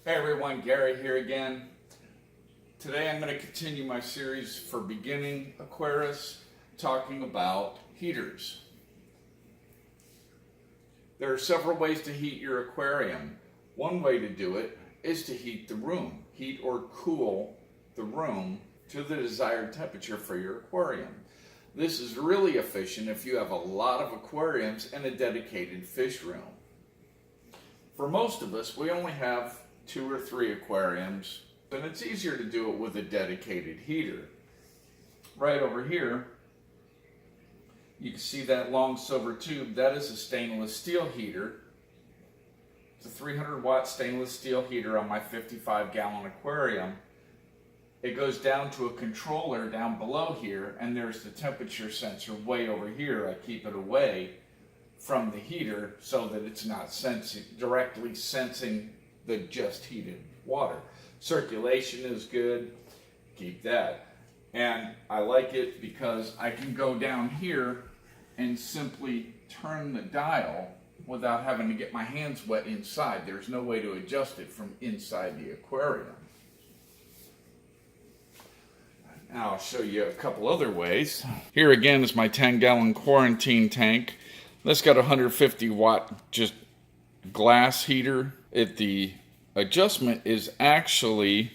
Hey everyone, Gary here again. Today I'm going to continue my series for beginning aquarists, talking about heaters. There are several ways to heat your aquarium. One way to do it is to heat the room, heat or cool the room to the desired temperature for your aquarium. This is really efficient if you have a lot of aquariums and a dedicated fish room. For most of us, we only have 2 or 3 aquariums, and it's easier to do it with a dedicated heater. Right over here, you can see that long silver tube. That is a stainless steel heater. It's a 300 watt stainless steel heater on my 55-gallon aquarium. It goes down to a controller down below here, and there's the temperature sensor way over here. I keep it away from the heater so that it's not directly sensing the just heated water. Circulation is good, keep that. And I like it because I can go down here and simply turn the dial without having to get my hands wet inside. There's no way to adjust it from inside the aquarium. Now I'll show you a couple other ways. Here again is my 10-gallon quarantine tank. That's got a 150 watt just glass heater. The adjustment is actually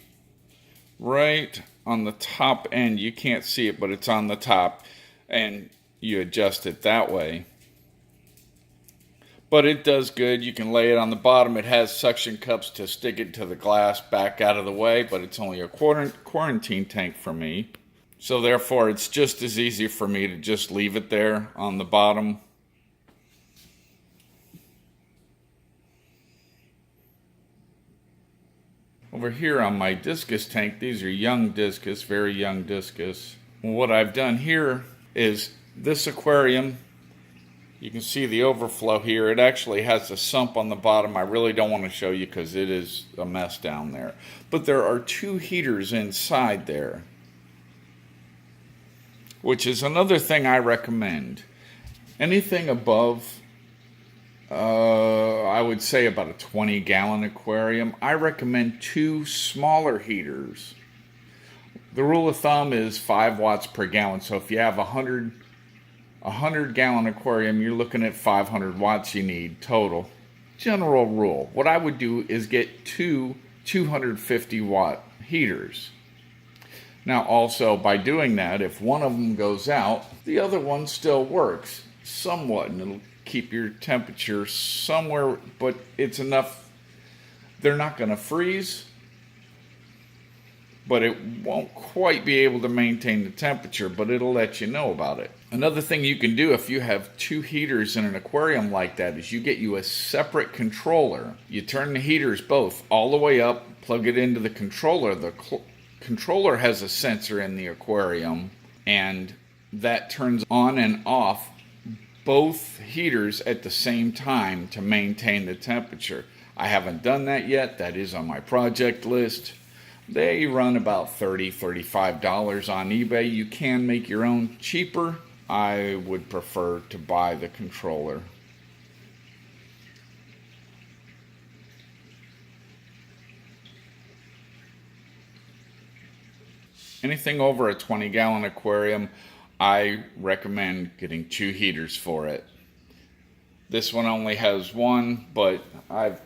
right on the top end. You can't see it, but it's on the top, and you adjust it that way. But it does good. You can lay it on the bottom. It has suction cups to stick it to the glass back out of the way, but it's only a quarantine tank for me. So therefore, it's just as easy for me to just leave it there on the bottom. Over here on my discus tank, these are young discus, very young discus. What I've done here is this aquarium, you can see the overflow here. It actually has a sump on the bottom. I really don't want to show you because it is a mess down there. But there are 2 heaters inside there, which is another thing I recommend. Anything above I would say about a 20-gallon aquarium, I recommend 2 smaller heaters. The rule of thumb is 5 watts per gallon. So if you have a 100-gallon aquarium, you're looking at 500 watts you need total. General rule. What I would do is get 2 250-watt heaters. Now also, by doing that, if one of them goes out, the other one still works somewhat, and it'll keep your temperature somewhere, but it's enough. They're not going to freeze, but it won't quite be able to maintain the temperature, but it'll let you know about it. Another thing you can do if you have 2 heaters in an aquarium like that is you get you a separate controller. You turn the heaters both all the way up, plug it into the controller. The controller has a sensor in the aquarium, and that turns on and off both heaters at the same time to maintain the temperature. I haven't done that yet. That is on my project list. They run about $30, $35 on eBay. You can make your own cheaper. I would prefer to buy the controller. Anything over a 20-gallon aquarium, I recommend getting 2 heaters for it. This one only has 1, but I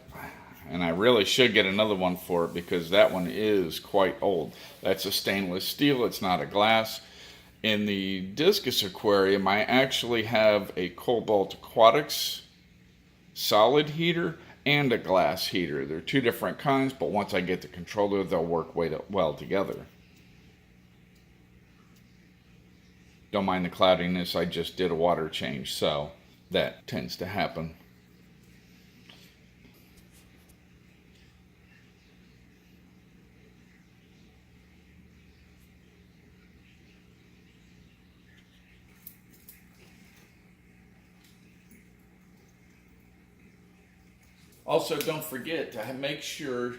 really should get another one for it because that one is quite old. That's a stainless steel, it's not a glass. In the discus aquarium, I actually have a Cobalt Aquatics solid heater and a glass heater. They're 2 different kinds, but once I get the controller, they'll work well together. Don't mind the cloudiness, I just did a water change, so that tends to happen. Also, don't forget to make sure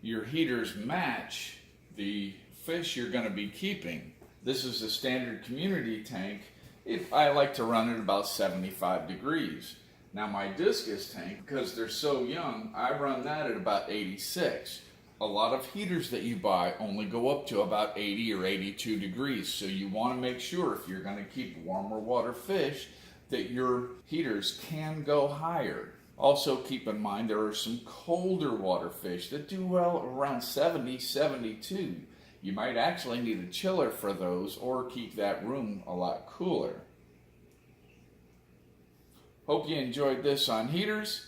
your heaters match the fish you're going to be keeping. This is a standard community tank. I like to run it about 75 degrees. Now my discus tank, because they're so young, I run that at about 86. A lot of heaters that you buy only go up to about 80 or 82 degrees. So you want to make sure if you're going to keep warmer water fish that your heaters can go higher. Also keep in mind there are some colder water fish that do well around 70, 72. You might actually need a chiller for those or keep that room a lot cooler. Hope you enjoyed this on heaters.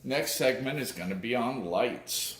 Next segment is going to be on lights.